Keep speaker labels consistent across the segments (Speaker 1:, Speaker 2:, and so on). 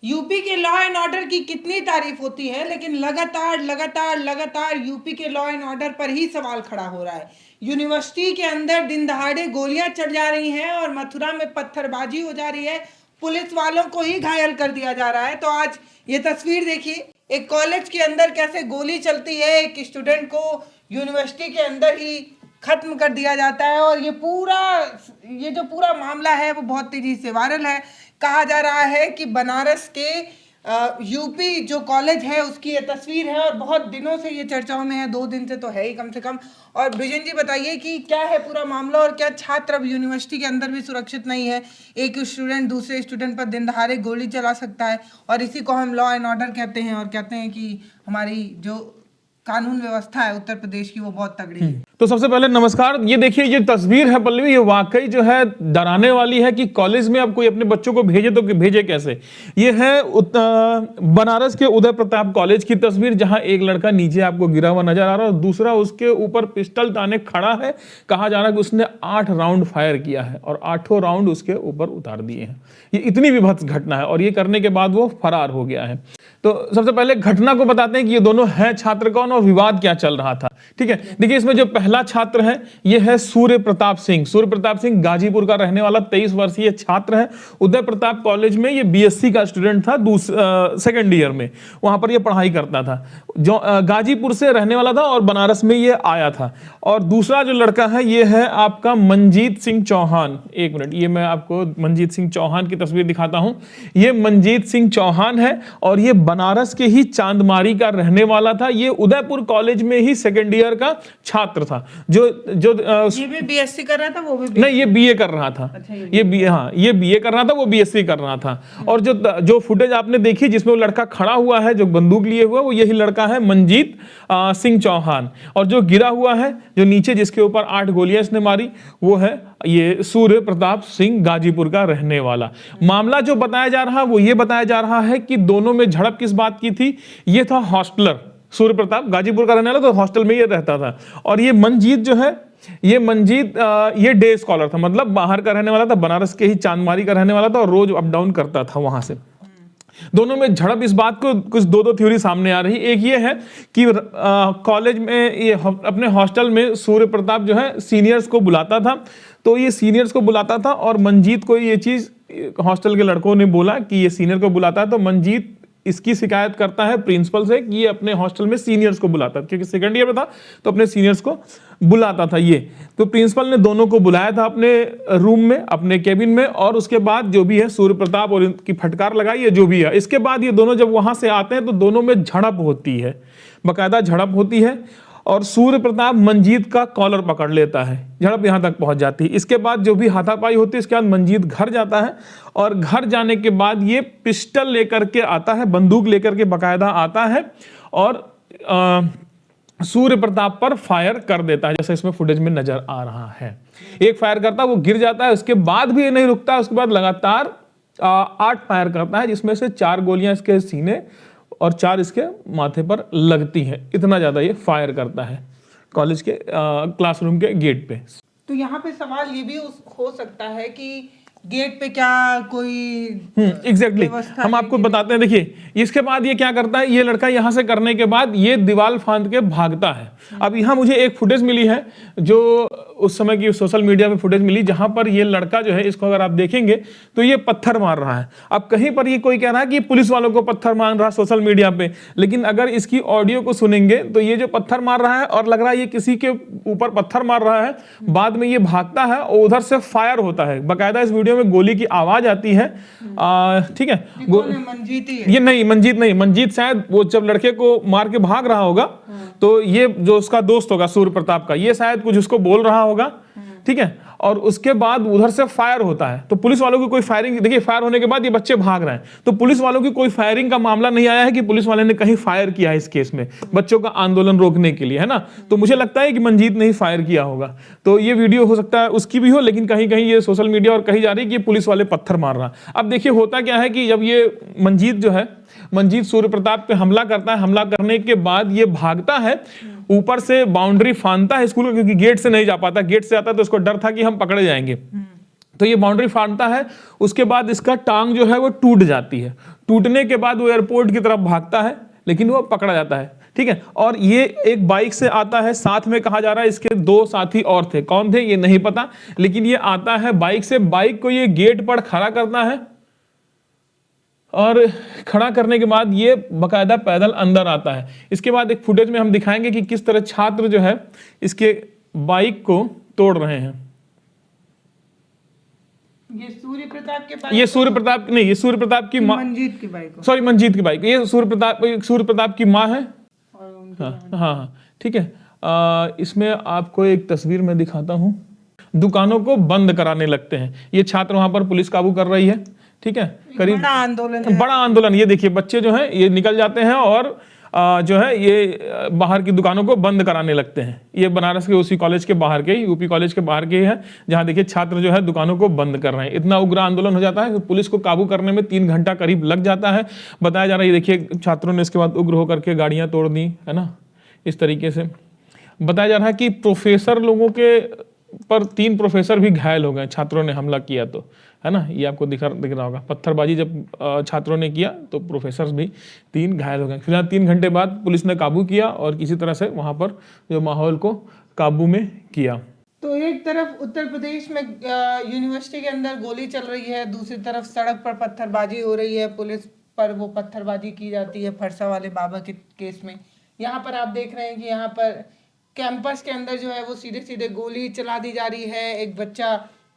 Speaker 1: UP के law and order की कितनी तारीफ होती है, लेकिन लगातार लगातार लगातार यूपी के लॉ एंड ऑर्डर पर ही सवाल खड़ा हो रहा है। यूनिवर्सिटी के अंदर दिन दहाड़े गोलियां चल जा रही हैं और मथुरा में पत्थरबाजी हो जा रही है, पुलिस वालों को ही घायल कर दिया जा रहा है। तो आज ये तस्वीर देखिए, एक कॉलेज के अंदर कैसे गोली चलती है, एक स्टूडेंट को यूनिवर्सिटी के अंदर ही खत्म कर दिया जाता है। और ये जो पूरा मामला है वो बहुत तेजी से वायरल है। कहा जा रहा है कि बनारस के यूपी जो कॉलेज है उसकी ये तस्वीर है और बहुत दिनों से ये चर्चाओं में है, 2 दिन से तो है ही कम से कम। और बिजन जी बताइए कि क्या है पूरा मामला और क्या छात्र अब यूनिवर्सिटी के अंदर भी सुरक्षित नहीं है? एक स्टूडेंट दूसरे स्टूडेंट पर दिन दहाड़े गोली चला सकता है और इसी को हम लॉ एंड ऑर्डर कहते हैं और कहते हैं कि हमारी जो कानून व्यवस्था है उत्तर प्रदेश की वो बहुत तगड़ी है।
Speaker 2: तो सबसे पहले नमस्कार। ये देखिए, ये तस्वीर है पल्लवी, ये वाकई जो है डराने वाली है कि कॉलेज में अब कोई अपने बच्चों को भेजे तो भेजे कैसे। ये है बनारस के उदय प्रताप कॉलेज की तस्वीर, जहां एक लड़का नीचे आपको गिरा हुआ नजर आ रहा है और दूसरा उसके ऊपर पिस्टल ताने खड़ा है। कहा जा रहा है कि उसने 8 राउंड फायर किया है और 8 राउंड उसके ऊपर उतार दिए हैं। ये इतनी विभत्स घटना है और ये करने के बाद वो फरार हो गया है। तो सबसे पहले घटना को बताते हैं कि ये दोनों हैं छात्र कौन और विवाद क्या चल रहा था। ठीक है, देखिए इसमें जो पहला छात्र है ये है सूर्य प्रताप सिंह। सूर्य प्रताप सिंह गाजीपुर का रहने वाला 23 वर्षीय छात्र है। उदय प्रताप कॉलेज में ये बीएससी का स्टूडेंट था, सेकंड ईयर में वहां पर ये पढ़ाई करता था। जो गाजीपुर से रहने वाला था और बनारस में ये आया था। और दूसरा जो लड़का है ये है आपका मनजीत सिंह चौहान। एक मिनट, ये मैं आपको मनजीत सिंह चौहान की तस्वीर दिखाता हूं। ये मनजीत सिंह चौहान है और ये बनारस के ही चांदमारी का रहने वाला था। ये उदयपुर कॉलेज में ही सेकंड ईयर का छात्र था।
Speaker 1: ये भी बीएससी कर रहा था, वो भी
Speaker 2: नहीं, ये बीए कर रहा था।
Speaker 1: अच्छा,
Speaker 2: ये बीए कर रहा था, वो बीएससी कर रहा था। और जो फुटेज आपने देखी जिसमें वो लड़का खड़ा हुआ है जो बंदूक लिए हुआ, वो यही लड़का है मनजीत सिंह चौहान। और जो गिरा हुआ है जो नीचे जिसके ऊपर 8 गोलियां इसने मारी, वो है ये सूर्य प्रताप सिंह गाजीपुर का रहने वाला। मामला जो बताया जा रहा है वो ये बताया जा रहा है कि दोनों में झड़प किस बात की थी। ये था हॉस्टलर, सूर्य प्रताप गाजीपुर का रहने वाला, तो हॉस्टल में ये रहता था। और ये मनजीत जो है, ये मनजीत ये डे स्कॉलर था, मतलब बाहर का रहने वाला था, बनारस के ही चांदमारी का रहने वाला था और रोज अप डाउन करता था वहां से। दोनों में झड़प इस बात को कुछ दो थ्योरी सामने आ रही। एक ये है कि कॉलेज में ये अपने हॉस्टल में सूर्य प्रताप जो है सीनियर्स को बुलाता था। तो ये सीनियर्स को बुलाता था और मंजीत को ये चीज हॉस्टल के लड़कों ने बोला कि ये सीनियर को बुलाता है। तो मंजीत इसकी शिकायत करता है प्रिंसिपल से कि ये अपने हॉस्टल में सीनियर्स को बुलाता था, क्योंकि सेकंड ईयर में था तो अपने सीनियर्स को बुलाता था ये। तो प्रिंसिपल ने दोनों को बुलाया था अपने रूम में, अपने केबिन में, और उसके बाद जो भी है सूर्य प्रताप और इनकी फटकार लगाई है जो भी है। इसके बाद ये दोनों जब वहां से आते हैं तो दोनों में झड़प होती है, बाकायदा झड़प होती है और सूर्य प्रताप मंजीत का कॉलर पकड़ लेता है, झड़प यहां तक पहुंच जाती है। इसके बाद जो भी हाथापाई होती है इसके बाद मंजीत घर जाता है और घर जाने के बाद ये पिस्टल लेकर के आता है, बंदूक लेकर के बाकायदा आता है और सूर्य प्रताप पर फायर कर देता है, जैसे इसमें फुटेज में नजर आ रहा है। एक फायर करता है, वो गिर जाता है, उसके बाद भी ये नहीं रुकता, उसके बाद लगातार 8 फायर करता है, जिसमें से 4 गोलियां इसके सीने और 4 इसके माथे पर लगती हैं। इतना ज्यादा ये फायर करता है कॉलेज के क्लासरूम के गेट पे।
Speaker 1: तो यहाँ पे सवाल ये भी हो सकता है कि गेट पे क्या कोई
Speaker 2: एग्जैक्टली हम आपको बताते हैं। देखिए इसके बाद ये क्या करता है, ये लड़का यहां से करने के बाद ये दीवार फांद के भागता है। अब यहाँ मुझे एक फुटेज मिली है जो उस समय की सोशल मीडिया में फुटेज मिली, जहां पर ये लड़का जो है, इसको अगर आप देखेंगे तो ये पत्थर मार रहा है। अब कहीं पर ये कोई कह रहा है कि पुलिस वालों को पत्थर मार रहा है सोशल मीडिया पे, लेकिन अगर इसकी ऑडियो को सुनेंगे तो ये जो पत्थर मार रहा है और लग रहा है ये किसी के ऊपर पत्थर मार रहा है, बाद में ये भागता है और उधर से फायर होता है। बाकायदा इस वीडियो में गोली की आवाज आती है। ठीक है, ये नहीं मंजीत नहीं, मंजीत शायद वो जब लड़के को मार के भाग रहा होगा तो ये जो उसका दोस्त होगा सूर्य प्रताप का, ये शायद कुछ उसको बोल रहा होगा। ठीक है, और उसके बाद उधर से फायर होता है। तो पुलिस वालों की कोई फायरिंग, देखिए फायर होने के बाद ये बच्चे भाग रहे हैं, तो पुलिस वालों की कोई फायरिंग का मामला नहीं आया है कि पुलिस वाले ने कहीं फायर किया है इस केस में बच्चों का आंदोलन रोकने के लिए, है ना। तो मुझे लगता है कि मंजीत ने ही फायर किया होगा। तो ये वीडियो हो सकता है उसकी भी हो, लेकिन कहीं कहीं ये सोशल मीडिया और कही जा रही है कि पुलिस वाले पत्थर मार रहा। अब देखिए होता क्या है कि जब ये मंजीत सूर्य प्रताप पे हमला करता है, हमला करने के बाद ये भागता है, ऊपर से बाउंड्री फांदता है स्कूल का, क्योंकि गेट से नहीं जा पाता, गेट से आता तो उसको डर था कि हम पकड़े जाएंगे। तो ये बाउंड्री फांदता है, उसके बाद इसका टांग जो है वो टूट जाती है। टूटने के बाद वो एयरपोर्ट की तरफ भागता है, लेकिन वो पकड़ा जाता है। ठीक है, और ये एक बाइक से आता है, साथ में कहा जा रहा है इसके 2 साथी और थे, कौन थे ये नहीं पता, लेकिन ये आता है बाइक से, बाइक को ये गेट पर खड़ा करता है और खड़ा करने के बाद ये बकायदा पैदल अंदर आता है। इसके बाद एक फुटेज में हम दिखाएंगे कि किस तरह छात्र जो है इसके बाइक को तोड़ रहे हैं।
Speaker 1: ये सूर्य प्रताप के बाइक,
Speaker 2: ये सूर्य प्रताप नहीं, ये सूर्य प्रताप की माँ,
Speaker 1: मंजीत की बाइक,
Speaker 2: सॉरी मंजीत की बाइक, ये सूर्य प्रताप की माँ है।
Speaker 1: और उनकी
Speaker 2: हाँ हाँ, ठीक है। इसमें आपको एक तस्वीर में दिखाता हूँ। दुकानों को बंद कराने लगते हैं ये छात्र, वहां पर पुलिस काबू कर रही है। ठीक है, करीब बड़ा आंदोलन। ये देखिए बच्चे जो है ये निकल जाते हैं और जो है ये बाहर की दुकानों को बंद कराने लगते हैं। ये बनारस के उसी कॉलेज के बाहर के, यूपी कॉलेज के बाहर के है, जहां देखिए छात्र जो है दुकानों को बंद कर रहे हैं। इतना उग्र आंदोलन हो जाता है कि पुलिस को काबू करने में 3 घंटा करीब लग जाता है, बताया जा रहा है। ये देखिए छात्रों ने इसके बाद उग्र होकर के गाड़ियां तोड़ दी, है ना। इस तरीके से बताया जा रहा है कि प्रोफेसर लोगों के पर 3 प्रोफेसर भी घायल हो गए, छात्रों ने हमला किया तो, है ना। ये आपको दिख रहा होगा, पत्थरबाजी जब छात्रों ने किया तो प्रोफेसर भी 3 घायल हो गए। फिलहाल 3 घंटे बाद पुलिस ने काबू किया और किसी तरह से वहां पर जो माहौल को काबू में किया।
Speaker 1: तो एक तरफ उत्तर प्रदेश में यूनिवर्सिटी के अंदर गोली चल रही है, दूसरी तरफ सड़क पर पत्थरबाजी हो रही है, पुलिस पर वो पत्थरबाजी की जाती है फरसा वाले बाबा के केस में। यहाँ पर आप देख रहे हैं कि यहाँ पर कैंपस के अंदर जो है वो सीधे सीधे गोली चला दी जा रही है। एक बच्चा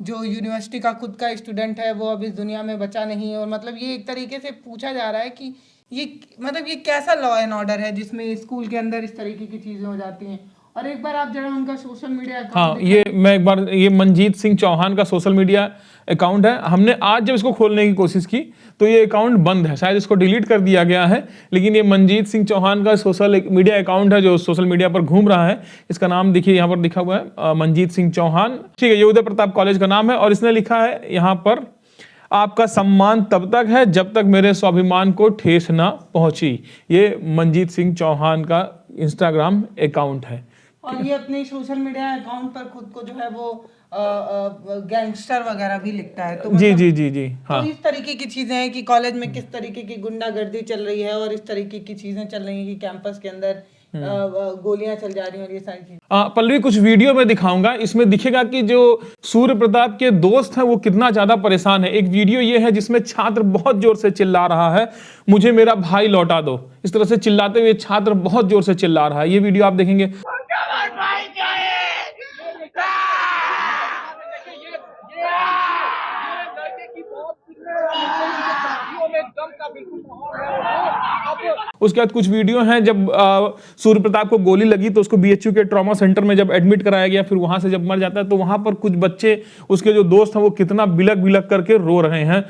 Speaker 1: जो यूनिवर्सिटी का खुद का स्टूडेंट है वो अब इस दुनिया में बचा नहीं है। और मतलब ये एक तरीके से पूछा जा रहा है कि ये मतलब ये कैसा लॉ एंड ऑर्डर है जिसमें स्कूल के अंदर इस तरीके की चीजें हो जाती हैं। और एक बार आप जरा उनका सोशल मीडिया अकाउंट,
Speaker 2: हाँ ये मैं एक बार, ये मंजीत सिंह चौहान का सोशल मीडिया अकाउंट है। हमने आज जब इसको खोलने की कोशिश की तो ये अकाउंट बंद है, शायद इसको डिलीट कर दिया गया है, लेकिन ये मंजीत सिंह चौहान का सोशल मीडिया अकाउंट है जो सोशल मीडिया पर घूम रहा है। इसका नाम देखिए यहाँ पर लिखा हुआ है मंजीत सिंह चौहान। ठीक है, ये उदय प्रताप कॉलेज का नाम है और इसने लिखा है यहाँ पर, आपका सम्मान तब तक है जब तक मेरे स्वाभिमान को ठेस ना पहुंची। ये मंजीत सिंह चौहान का इंस्टाग्राम अकाउंट है।
Speaker 1: और ये अपने सोशल मीडिया अकाउंट पर खुद को जो है वो गैंगस्टर वगैरह भी लिखता है। तो
Speaker 2: जी
Speaker 1: मतलब
Speaker 2: जी जी जी हाँ,
Speaker 1: तो इस तरीके की चीजें हैं कि कॉलेज में किस तरीके की गुंडागर्दी चल रही है और इस तरीके की चीजें चल रही हैं कि कैंपस के अंदर गोलियां चल जा रही हैं और ये सारी चीजें।
Speaker 2: पल्लवी कुछ वीडियो में दिखाऊंगा, इसमें दिखेगा कि जो सूर्य प्रताप के दोस्त हैं वो कितना ज्यादा परेशान है। एक वीडियो ये है जिसमें छात्र बहुत जोर से चिल्ला रहा है, मुझे मेरा भाई लौटा दो। इस तरह से चिल्लाते हुए छात्र बहुत जोर से चिल्ला रहा है। ये वीडियो आप देखेंगे। उसके बाद कुछ वीडियो हैं जब सूर्य प्रताप को गोली लगी तो उसको बीएचयू के ट्रॉमा सेंटर में जब एडमिट कराया गया, फिर वहां से जब मर जाता है तो वहां पर कुछ बच्चे, उसके जो दोस्त हैं वो कितना बिलक बिलक करके रो रहे हैं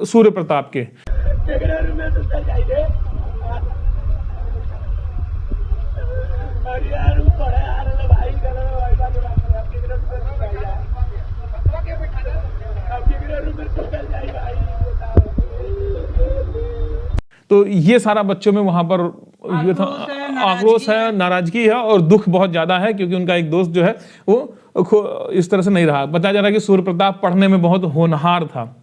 Speaker 2: सूर्य प्रताप के। तो ये सारा बच्चों में वहां पर आक्रोश है, नाराजगी है और दुख बहुत ज्यादा है, क्योंकि उनका एक दोस्त जो है वो इस तरह से नहीं रहा। बताया जा रहा है कि सूर्य प्रताप पढ़ने में बहुत होनहार था।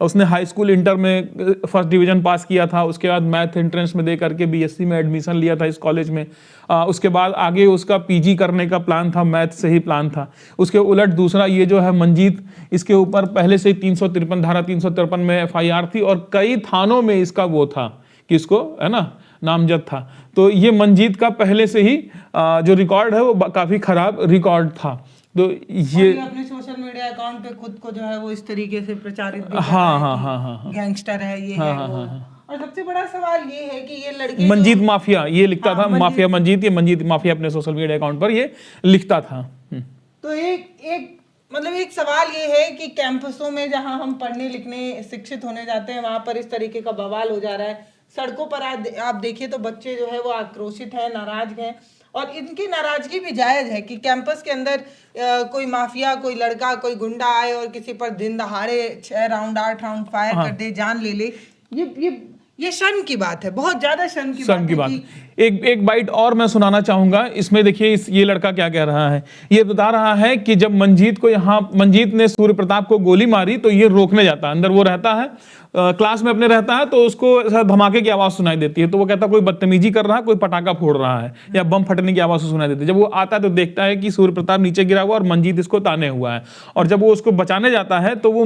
Speaker 2: उसने हाई स्कूल इंटर में फर्स्ट डिवीजन पास किया था, उसके बाद मैथ एंट्रेंस में दे करके बीएससी में एडमिशन लिया था इस कॉलेज में। उसके बाद आगे उसका पीजी करने का प्लान था, मैथ से ही प्लान था। उसके उलट दूसरा ये जो है मंजीत, इसके ऊपर पहले से 353 धारा 353 में एफआईआर थी और कई थानों में इसका वो था कि इसको, है ना, नामजद था। तो ये मंजीत का पहले से ही जो रिकॉर्ड है वो काफी खराब रिकॉर्ड था। तो ये
Speaker 1: अपने सोशल मीडिया अकाउंट पे खुद को जो है वो इस तरीके से प्रचारित भी
Speaker 2: हाँ
Speaker 1: गैंगस्टर है ये है वो। और सबसे बड़ा सवाल ये है कि ये लड़के
Speaker 2: मंजीत माफिया ये लिखता था, माफिया मंजीत, ये मंजीत माफिया अपने सोशल मीडिया अकाउंट पर ये लिखता था।
Speaker 1: तो एक मतलब एक सवाल ये है कि कैंपसों में जहां हम पढ़ने लिखने शिक्षित होने जाते हैं वहां पर इस तरीके का बवाल हो जा रहा है। सड़कों पर आप देखिए तो बच्चे जो है वो आक्रोशित हैं, नाराज हैं और इनकी नाराजगी भी जायज है कि कैंपस के अंदर कोई माफिया, कोई लड़का, कोई गुंडा आए और किसी पर दिन दहाड़े 6 राउंड 8 राउंड फायर कर दे, जान ले ले। ये शर्म की बात है, बहुत ज्यादा शर्म की बात है।
Speaker 2: एक बाइट और मैं सुनाना चाहूंगा इसमें। देखिए ये लड़का क्या कह रहा है। ये बता रहा है कि जब मंजीत ने सूर्य प्रताप को गोली मारी तो ये रोकने जाता है, अंदर वो रहता है, क्लास में अपने रहता है, तो उसको ऐसा धमाके की आवाज सुनाई देती है, तो वो कहता है कोई बदतमीजी कर रहा है, कोई पटाखा फोड़ रहा है या बम फटने की आवाज सुनाई देती है। जब वो आता है तो देखता है कि सूर्य प्रताप नीचे गिरा हुआ और मंजीत इसको ताने हुआ है, और जब वो उसको बचाने जाता है तो वो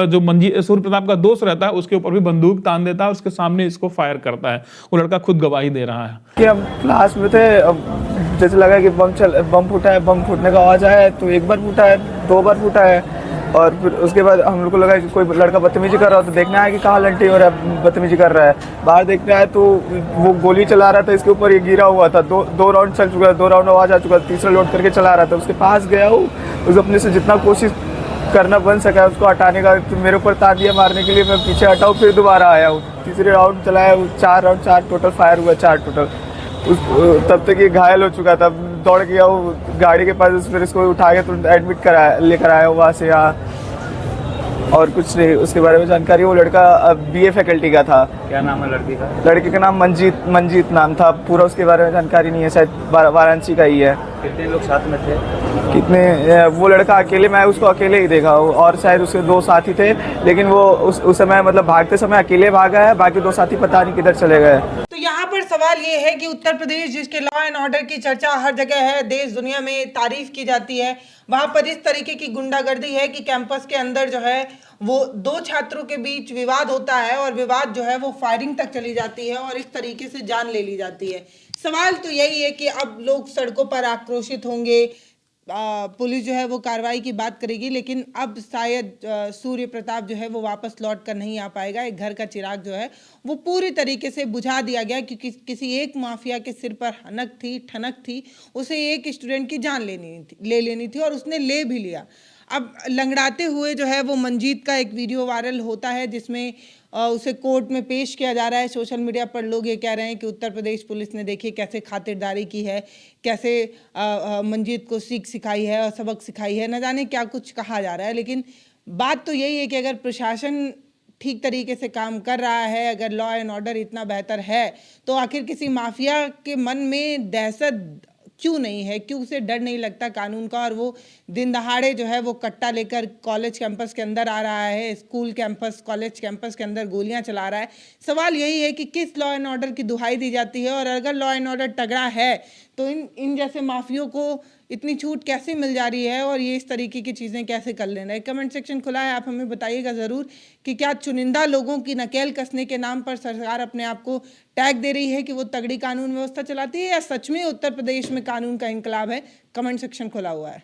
Speaker 2: जो सूर्य प्रताप का दोस्त रहता है उसके ऊपर भी बंदूक तान देता है, उसके सामने इसको फायर करता है। वो लड़का खुद गवाही दे रहा है
Speaker 3: कि हम क्लास में थे, अब जैसे लगा कि बम फूटा है, बम फूटने का आवाज़ आया है, तो एक बार फूटा है, 2 बार फूटा है, और फिर उसके बाद हम लोग को लगा कि कोई लड़का बदतमीजी कर रहा हो, तो देखना है कि कहाँ लंटी हो रहा है, बदतमीजी कर रहा है। बाहर देखना है तो वो गोली चला रहा था, इसके ऊपर ये गिरा हुआ था। दो राउंड चल चुका है, 2 राउंड आवाज़ आ चुका है, तीसरा लोड करके चला रहा था। उसके पास गया हूँ, उसको अपने से जितना कोशिश करना बन सका उसको हटाने का, तो मेरे ऊपर तान दिया मारने के लिए। मैं पीछे हटाऊँ, फिर दोबारा आया हूँ, तीसरे राउंड चलाया, 4 टोटल फायर हुआ, 4 टोटल। तब तक ये घायल हो चुका था, दौड़ गया वो गाड़ी के पास, फिर इसको उठा के तुरंत एडमिट लेकर आया वहाँ से यहाँ, और कुछ नहीं उसके बारे में जानकारी। वो लड़का BA फैकल्टी का था।
Speaker 4: क्या नाम है लड़की का?
Speaker 3: लड़के का नाम मंजीत नाम था, पूरा उसके बारे में जानकारी नहीं है, शायद वाराणसी का ही है।
Speaker 4: कितने लोग साथ में थे?
Speaker 3: कितने, वो लड़का अकेले, मैं उसको अकेले ही देखा हूँ, और शायद उसके 2 साथी थे, लेकिन वो उस समय मतलब भागते समय अकेले भागा है, बाकी 2 साथी पता नहीं किधर चले गए।
Speaker 1: तो यहाँ पर सवाल ये है कि उत्तर प्रदेश जिसके लॉ एंड ऑर्डर की चर्चा हर जगह है, देश दुनिया में तारीफ की जाती है, वहां पर इस तरीके की गुंडागर्दी है कि कैंपस के अंदर जो है वो 2 छात्रों के बीच विवाद होता है, और विवाद जो है वो फायरिंग तक चली जाती है और इस तरीके से जान ले ली जाती है। सवाल तो यही है कि अब लोग सड़कों पर आक्रोशित होंगे, पुलिस जो है वो कार्रवाई की बात करेगी, लेकिन अब शायद सूर्य प्रताप जो है वो वापस लौट कर नहीं आ पाएगा। एक घर का चिराग जो है वो पूरी तरीके से बुझा दिया गया, क्योंकि किसी एक माफिया के सिर पर ठनक थी, उसे एक स्टूडेंट की जान ले लेनी थी और उसने ले भी लिया। अब लंगड़ाते हुए जो है वो मंजीत का एक वीडियो वायरल होता है, जिसमें उसे कोर्ट में पेश किया जा रहा है। सोशल मीडिया पर लोग ये कह रहे हैं कि उत्तर प्रदेश पुलिस ने देखिए कैसे खातिरदारी की है, कैसे मंजीत को सीख सिखाई है और सबक सिखाई है, न जाने क्या कुछ कहा जा रहा है। लेकिन बात तो यही है कि अगर प्रशासन ठीक तरीके से काम कर रहा है, अगर लॉ एंड ऑर्डर इतना बेहतर है, तो आखिर किसी माफिया के मन में दहशत क्यों नहीं है, क्यों उसे डर नहीं लगता कानून का, और वो दिन दहाड़े जो है वो कट्टा लेकर कॉलेज कैंपस के अंदर आ रहा है, स्कूल कैंपस कॉलेज कैंपस के अंदर गोलियां चला रहा है। सवाल यही है कि किस लॉ एंड ऑर्डर की दुहाई दी जाती है, और अगर लॉ एंड ऑर्डर तगड़ा है तो इन जैसे माफियों को इतनी छूट कैसे मिल जा रही है, और ये इस तरीके की चीज़ें कैसे कर ले रहे हैं। कमेंट सेक्शन खुला है, आप हमें बताइएगा ज़रूर कि क्या चुनिंदा लोगों की नकेल कसने के नाम पर सरकार अपने आप को टैग दे रही है कि वो तगड़ी कानून व्यवस्था चलाती है, या सच में उत्तर प्रदेश में कानून का इंकलाब है। कमेंट सेक्शन खुला हुआ है।